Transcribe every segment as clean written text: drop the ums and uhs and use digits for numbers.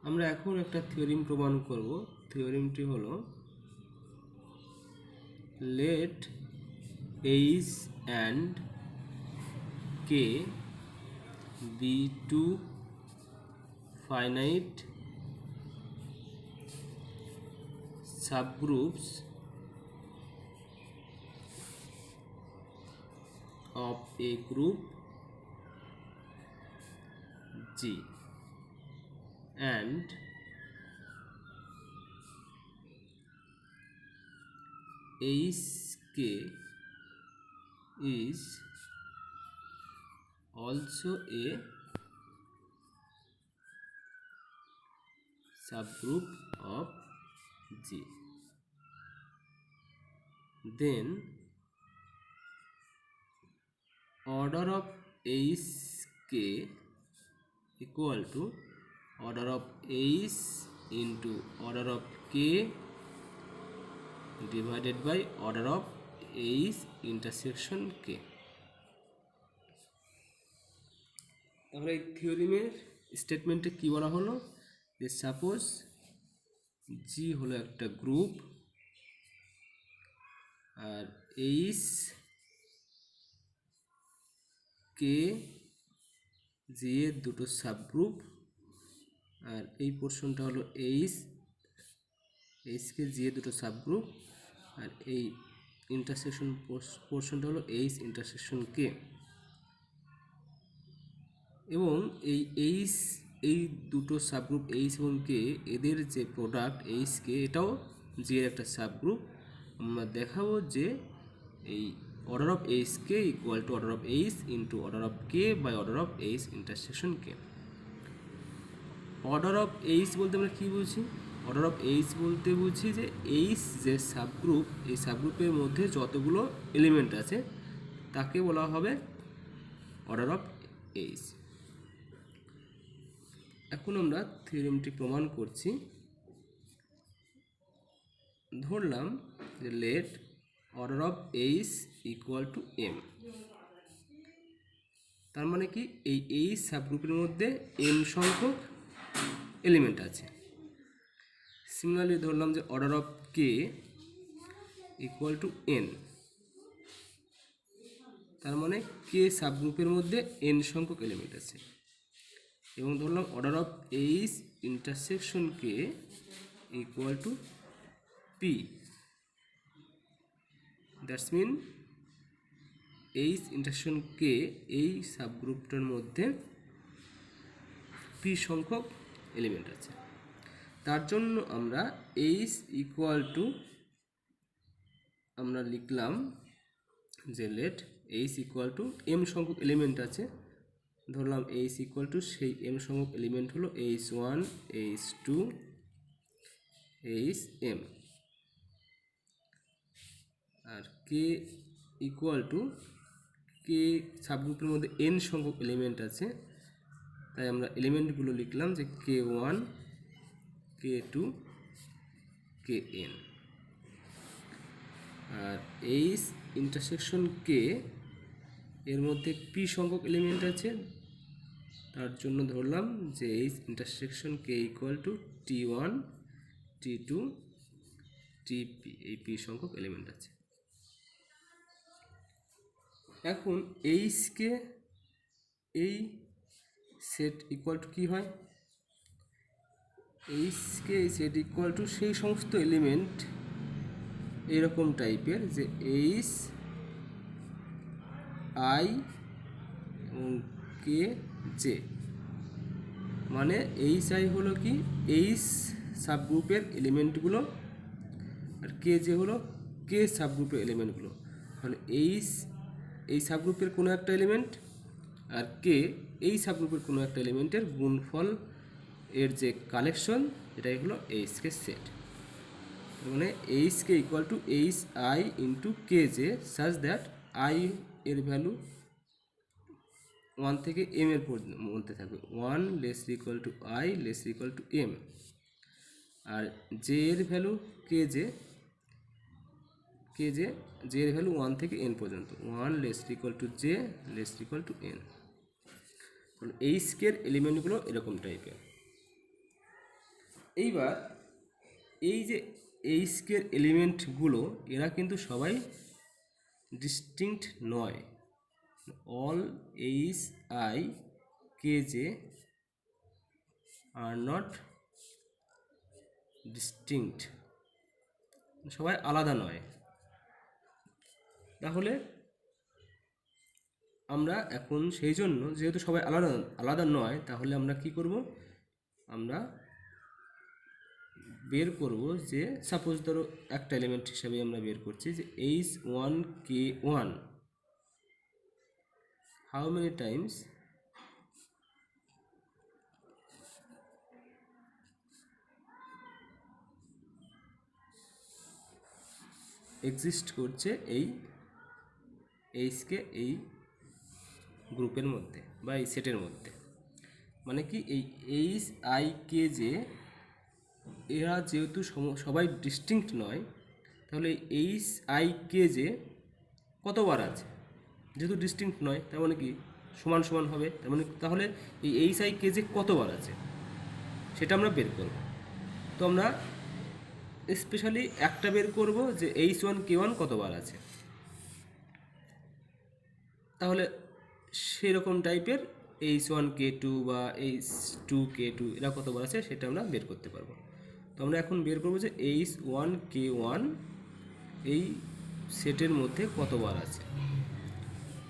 আমরা এখন একটা থিওরিম প্রমাণ করব। থিওরিমটি হলো let h and k be two finite subgroups of a group G and HK is also a subgroup of G. Then order of HK equal to order of H into order of K divided by order of H intersection K. আমরা এই থিওরিমের স্টেটমেন্টে কি বলা হলো যে suppose জি হলো একটা group আর H K জি এর দুটো সাবগ্রুপ আর এই পোর্শনটা হলো এইচকে জি এর দুটো সাবগ্রুপ আর এই ইন্টারসেকশন পোর্শনটা হলো এইচ ইন্টারসেকশন কে এবং এই দুটো সাবগ্রুপ এইচ এবং কে এদের যে প্রোডাক্ট এইচ কে এটাও জি এর একটা সাবগ্রুপ। আমরা দেখাবো যে এই order of H K equal to order of H into order of K by order of H intersection K. Order of H বলতে আমরা কী বুঝি? অর্ডার অফ এইচ বলতে বুঝি যে এইচ যে সাবগ্রুপ এই সাবগ্রুপের মধ্যে যতগুলো এলিমেন্ট আছে তাকে বলা হবে অর্ডার অফ এইচ। এখন আমরা থিওরেমটি প্রমাণ করছি। ধরলাম যে let order of H equal to M, তার মানে কি এই এইচ সাবগ্রুপের মধ্যে এম সংখ্যক এলিমেন্ট আছে। সিমিলারলি ধরলাম যে order of K equal to N, তার মানে কে সাবগ্রুপের মধ্যে এন সংখ্যক এলিমেন্ট আছে। এবং ধরলাম order of H intersection K equal to P, that's mean H intersection K এই সাবগ্রুপটার মধ্যে পি সংখ্যক এলিমেন্ট আছে। তার জন্য আমরা এইচ ইকুয়াল টু আমরা লিখলাম যে let H equal to M সংখ্যক এলিমেন্ট আছে, ধরলাম এইচ ইকুয়াল টু সেই এম সংখ্যক এলিমেন্ট হলো H one H two H M, আর কে ইকুয়াল টু কে সাবগ্রুপের মধ্যে এন সংখ্যক এলিমেন্ট আছে, তাই আমরা এলিমেন্টগুলো লিখলাম যে কে ওয়ান কে টু কে এন। আর এইচ ইন্টারসেকশন কে এর মধ্যে পি সংখ্যক এলিমেন্ট আছে, তার জন্য ধরলাম যে H intersection K equal to T one T two TP, এই পি সংখ্যক এলিমেন্ট আছে। এখন এইচকে এই সেট ইকুয়াল টু কী হয়? এইচকে এই সেট ইকুয়াল টু সেই সমস্ত এলিমেন্ট এরকম টাইপের যে এইচ আই এবং কে জে, মানে এইচ আই হলো কি এইচ সাবগ্রুপের এলিমেন্টগুলো আর কে জে হলো কে সাবগ্রুপের এলিমেন্টগুলো। মানে এইচ এই সাবগ্রুপের কোনো একটা এলিমেন্ট আর কে এই সাবগ্রুপের কোনো একটা এলিমেন্টের গুণফল এর যে কালেকশন এটাই হলো এইচকে সেট। মানে HK equal to H I into K J such that I এর ভ্যালু ওয়ান থেকে এম এর মধ্যে থাকবে, one less equal to I less equal to M, আর জে এর ভ্যালু কে জে জে এর ভ্যালু ওয়ান থেকে এন পর্যন্ত, one less equal to J less equal to N. এইচকের এলিমেন্টগুলো এরকম টাইপের। এইবার এই যে এইচকে এলিমেন্টগুলো এরা কিন্তু সবাই ডিস্টিংক্ট নয়। All H I K J are not distinct, সবাই আলাদা নয়। তাহলে আমরা এখন সেই জন্য যেহেতু সবাই আলাদা আলাদা নয়, তাহলে আমরা কি করব, আমরা বের করব যে সাপোজ ধরো একটা এলিমেন্ট হিসাবে আমরা বের করছি যে H1K1 how many Times exist করছে এই এইচকে এই গ্রুপের মধ্যে বা এই সেটের মধ্যে। মানে কি এই এইচ আই কে জে এরা যেহেতু সবাই ডিস্টিংক্ট নয়, তাহলে এইচ আই কে জে কতবার আছে, যেহেতু ডিস্টিংক্ট নয় তার মানে কি সমান সমান হবে, তার মানে তাহলে এই এইচ আই কে জে কতবার আছে সেটা আমরা বের করব। তো আমরা স্পেশালি একটা বের করব যে H1K1 কতবার আছে। তাহলে সেরকম টাইপের H1K2 বা H2K2 এরা কতবার আছে সেটা আমরা বের করতে পারবো। তো আমরা এখন বের করবো যে H1K1 এই সেটের মধ্যে কতবার আছে।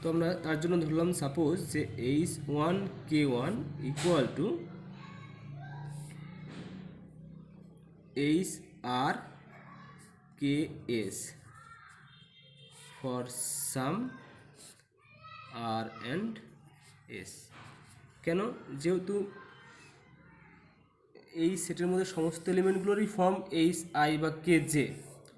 তো আমরা তার জন্য ধরলাম সাপোজ যে H1K1 equal to HRKS for some R and S। কেন, যেহেতু এই সেটের মধ্যে সমস্ত এলিমেন্টগুলোরই ফর্ম এইচ আই বা কে জে,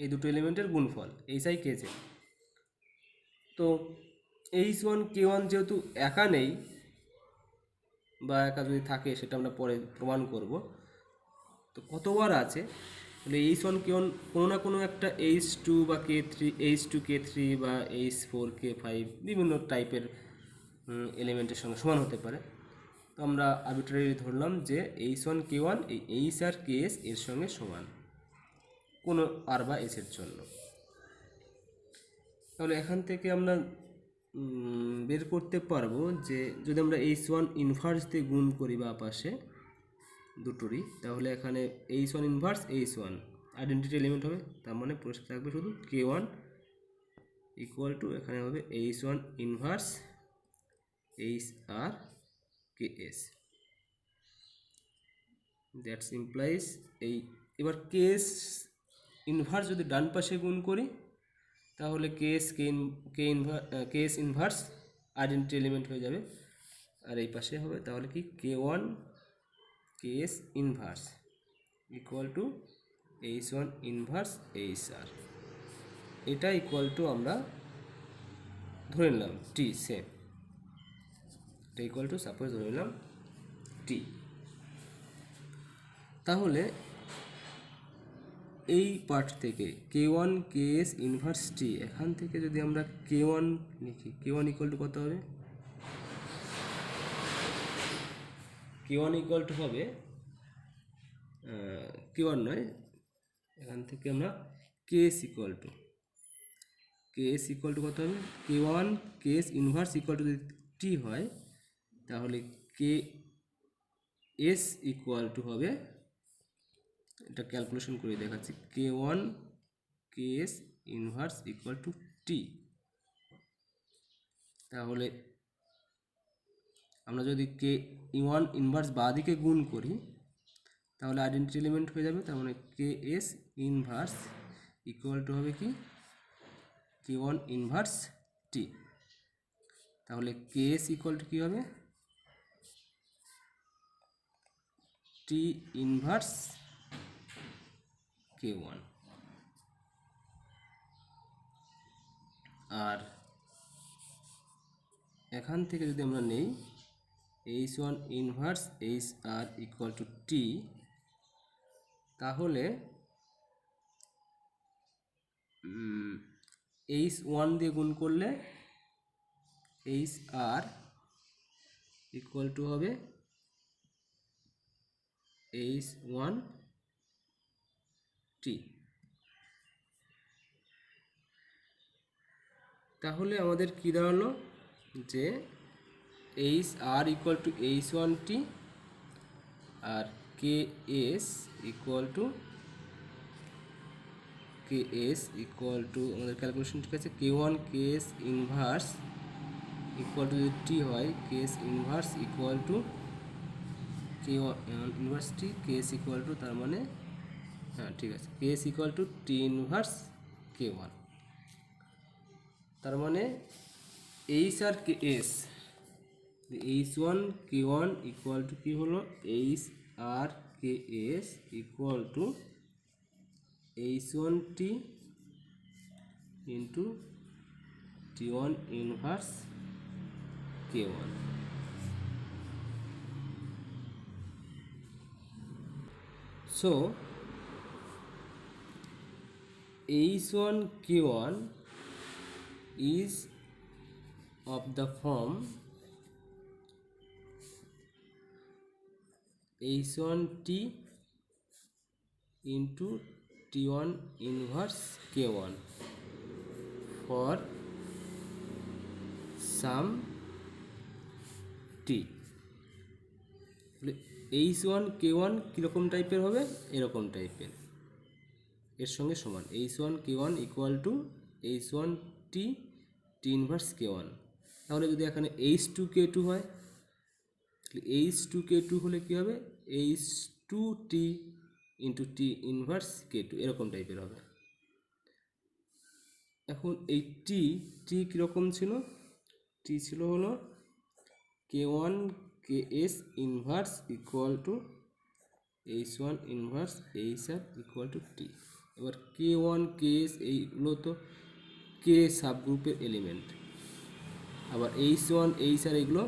এই দুটো এলিমেন্টের গুণফল এইচ আই কে জে। তো H1K1 যেহেতু একা নেই বা একা যদি থাকে সেটা আমরা পরে প্রমাণ করব, তো কতবার আছে তাহলে H1K1 কোনো না কোনো একটা H2 বা K3 H2K3 বা H4K5 বিভিন্ন টাইপের এলিমেন্টের সঙ্গে সমান হতে পারে। তো আমরা আর্বিট্রারি ধরলাম যে H1K1 এই এইচ আর কেএস এর সঙ্গে সমান কোনো আর বা এস এর জন্য। তাহলে এখান থেকে আমরা বের করতে পারবো যে যদি আমরা H1 ইনভার্স দিয়ে গুণ করি বা পাশে দুটোরই, তাহলে এখানে H1 inverse H1 identity element হবে, তার মানে পরিষ্কার থাকবে শুধু K1 ইকুয়াল টু এখানে হবে H1 inverse HR KS। That's implies এই এবার কেএস ইনভার্স যদি ডান পাশে গুণ করি তাহলে কেএস ইনভার্স আইডেন্টিটি এলিমেন্ট হয়ে যাবে, আর এই পাশে হবে তাহলে কি K1 KS inverse equal to H1 inverse HR। এটা ইকুয়াল টু আমরা ধরে নিলাম টি সেম, এটা ইকুয়াল টু সাপোজ ধরে নিলাম টি। তাহলে এই পার্ট থেকে K1 কেএস ইনভার্স টি, এখান থেকে যদি আমরা K1 লিখি, K1 ইকুয়াল টু কত হবে, K1 ইকুয়াল টু হবে K1 নয়, এখান থেকে আমরা কেএস ইকুয়াল টু কত হবে, K1 KS inverse equal two যদি টি হয় তাহলে কেএস ইকুয়াল টু হবে, এটা ক্যালকুলেশন করে দেখাচ্ছি, K1 KS inverse equal to T. তাহলে আমরা যদি K1 ইনভার্স বাঁ দিকে গুণ করি তাহলে আইডেন্টিটি এলিমেন্ট হয়ে যাবে, তার মানে কেএস ইনভার্স ইকুয়াল টু হবে কি K1 ইনভার্স টি। তাহলে কেএস ইকুয়াল টু কী হবে, টি ইনভার্স K1। আর এখান থেকে যদি আমরা নেই H1 inverse HR equal to T, তাহলে H1 দিয়ে গুণ করলে HR ইকুয়াল টু হবে H1 টি। তাহলে আমাদের কী দাঁড়ালো যে এইচ আর ইকুয়াল টু H1T আর KS ইকুয়াল টু আমাদের ক্যালকুলেশন ঠিক আছে, K1 KS inverse equal two যদি টি হয় KS inverse equal to K1 inverse T, KS equal to তার মানে হ্যাঁ ঠিক আছে, KS equal to T inverse K1। তার মানে H R KS H1 K1 equal to কী হলো, H R KS equal to H1T into T1 inverse K1। So H1 K1 is of the form H1T into T1 inverse K1 for some T। H1 K1 কীরকম টাইপের হবে, এরকম টাইপের, এর সঙ্গে সমান H1 K1 equal to H1T T inverse K1। তাহলে যদি এখানে H2K2 হয়, H2K2 হলে কী হবে, H2T into T inverse K2 এরকম টাইপের হবে। এখন এই টি কীরকম ছিল, টি ছিল হলো K1 KS inverse equal to H1 inverse HR equal to T. এবার K1 KS এইগুলো তো কে সাবগ্রুপের এলিমেন্ট, আবার H1 HR এগুলো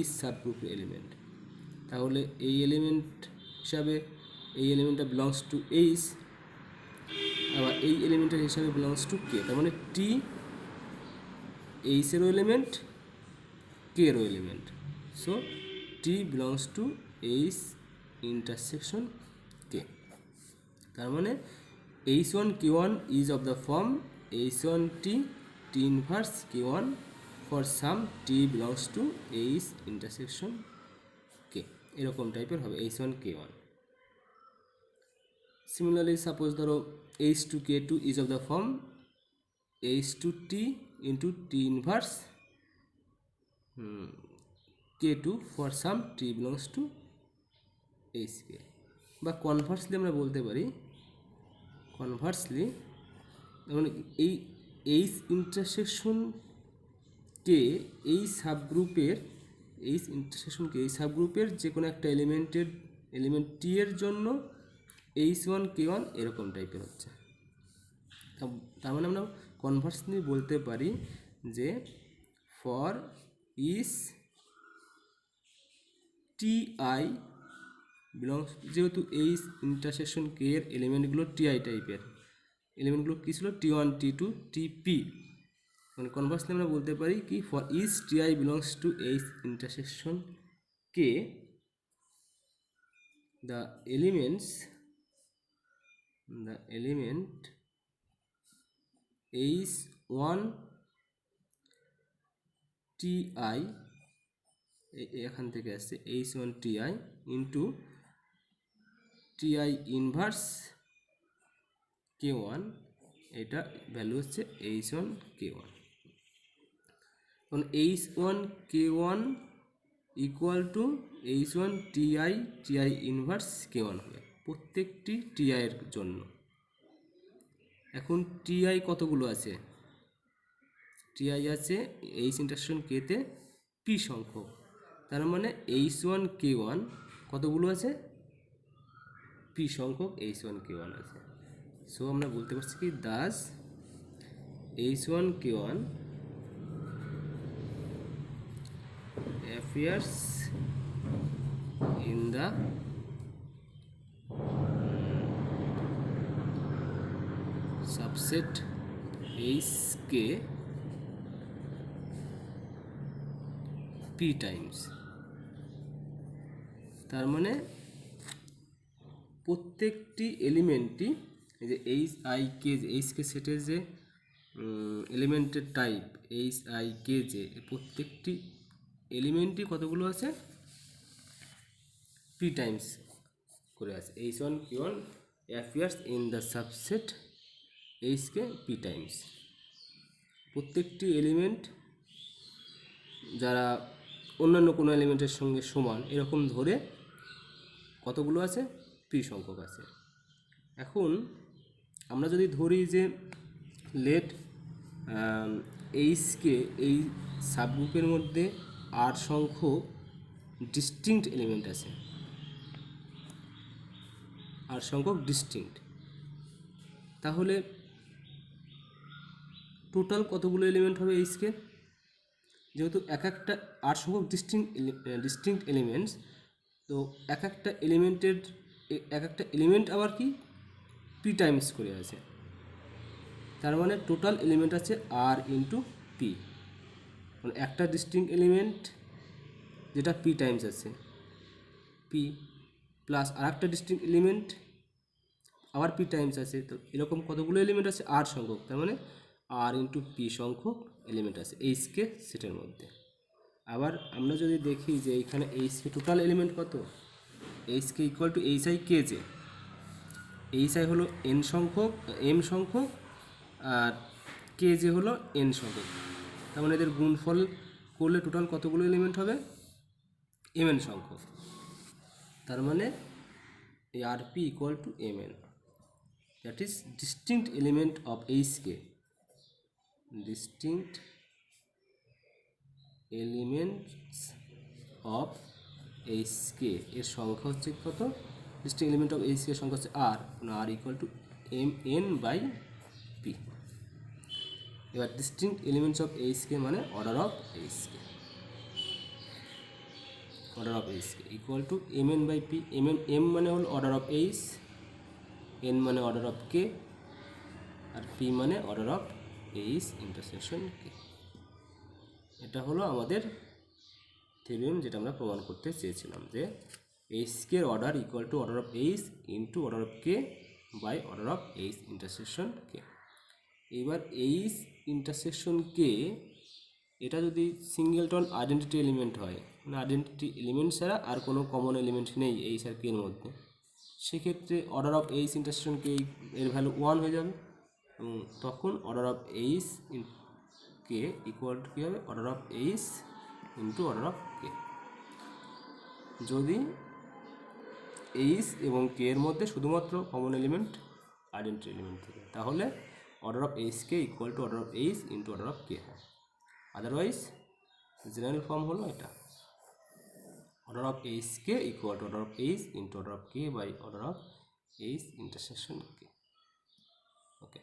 H সাবগ্রুপের এলিমেন্ট। তাহলে এই এলিমেন্ট হিসাবে এই এলিমেন্টটা বিলংস টু H, আবার এই এলিমেন্টের হিসাবে বিলংস টু কে। তার মানে টি এইচেরও এলিমেন্ট, কে এরও element. So T belongs to H intersection K. তার মানে H1 K1 is of the form H1T T inverse K1 for some T belongs to H intersection K, এরকম টাইপের হবে H1 K1। সিমিলারলি সাপোজ ধরো H2K2 is of the form H2T into T inverse K2 for some T belongs to HK। বা conversely আমরা বলতে পারি, conversely মানে এই এইচ ইন্টারসেকশন কে এই সাবগ্রুপের এই সাবগ্রুপের যে কোনো একটা এলিমেন্ট টি এর জন্য H1 K1 এরকম টাইপের হচ্ছে। তার মানে আমরা কনভার্সলি বলতে পারি যে for is T I belongs, যেহেতু এইচ ইন্টারসেকশন কে এর এলিমেন্টগুলো টিআই টাইপের, এলিমেন্টগুলো কী ছিল T1 T2 TP, মানে কনভার্সলি আমরা বলতে পারি কি for each TI belongs to H intersection K the element H1 TI এখান থেকে আসছে H1 TI into TI inverse K1, এটা ভ্যালু হচ্ছে H1 K1। কারণ H1 K1 equal to H1 TI inverse K1 হবে প্রত্যেকটি TI এর জন্য। এখন TI কতগুলো আছে, TI আছে H ইন্টারসেকশন Kতে P সংখ্যক, তার মানে H1 K1 কতগুলো আছে, P সংখ্যক H1 K1 আছে। সো আমরা বলতে পারছি কি Das H1 K1 appears in the subset HK P times। তার মানে প্রত্যেকটি এলিমেন্টই এই যে H I K J, H K সেটের যে এলিমেন্টের type H I K J, প্রত্যেকটি এলিমেন্টই কতগুলো আছে, পি টাইমস করে আছে। H1 K1 appears in the subset HK p times। প্রত্যেকটি এলিমেন্ট যারা অন্যান্য কোনো এলিমেন্টের সঙ্গে সমান এরকম ধরে কতগুলো আছে, পি সংখ্যক আছে। এখন আমরা যদি ধরি যে লেট এইচকে, এই সাবগ্রুপের মধ্যে আর সংখ্যক ডিস্টিংক্ট এলিমেন্ট আছে, আর সংখ্যক ডিস্টিংক্ট, তাহলে টোটাল কতগুলো এলিমেন্ট হবে এইচকে? যেহেতু এক একটা আর সংখ্যক ডিস্টিংক্ট এলিমেন্টস, তো এক একটা এলিমেন্টের এক একটা এলিমেন্ট আবার কি পি টাইমস করে আছে, তার মানে টোটাল এলিমেন্ট আছে আর ইন্টু পি। মানে একটা ডিস্টিংক্ট এলিমেন্ট যেটা পি টাইমস আছে, পি প্লাস আর একটা ডিস্টিংক্ট এলিমেন্ট আবার পি টাইমস আছে, তো এরকম কতগুলো এলিমেন্ট আছে, আর সংখ্যক, তার মানে আর ইন্টু পি সংখ্যক এলিমেন্ট আছে এইচকে সেটের মধ্যে। আবার আমরা যদি দেখি যে এইখানে এইচকে টোটাল এলিমেন্ট কত, H K equal to H I K J, H I হলো এন সংখ্যক, এম সংখ্যক, আর কে জে হলো এন সংখ্যক, তার মানে এদের গুণফল করলে টোটাল কতগুলো এলিমেন্ট হবে, এম এন সংখ্যক। তার মানে এই R P equal to M N, that is distinct element of HK, distinct elements of HK এর সংখ্যা হচ্ছে কত, ডিস্টিংক্ট এলিমেন্ট অফ এইচকে এর সংখ্যা হচ্ছে R, R equal to M N by P. এবার ডিস্টিংক্ট এলিমেন্টস অফ এইচকে মানে order of HK, order of HK equal to M N by P. M মানে হলো অর্ডার অফ এইচ, এন মানে order of K, আর P মানে order of H intersection K. এটা হলো আমাদের থিওরেম, যেটা আমরা প্রমাণ করতে চেয়েছিলাম, যে এইচকে এর order equal to order of H into order of K by order of H intersection K. এবার এইচ ইন্টারসেকশন কে এটা যদি সিঙ্গেলটন আইডেন্টিটি এলিমেন্ট হয়, মানে আইডেন্টিটি এলিমেন্ট ছাড়া আর কোনো কমন এলিমেন্ট নেই এইচ আর কে এর মধ্যে, সেক্ষেত্রে order of H intersection K এর ভ্যালু 1 হয়ে যাবে, এবং তখন order of H K equal to কী হবে, order of H into order of K. যদি এইচ এবং কে এর মধ্যে শুধুমাত্র কমন এলিমেন্ট আইডেন্টিটি এলিমেন্ট থাকে, তাহলে order of H K equal to order of H into order of K হয়। আদারওয়াইজ জেনারেল ফর্ম হলো এটা, order of H K equal to order of H into order of K by order of H intersection K. Okay.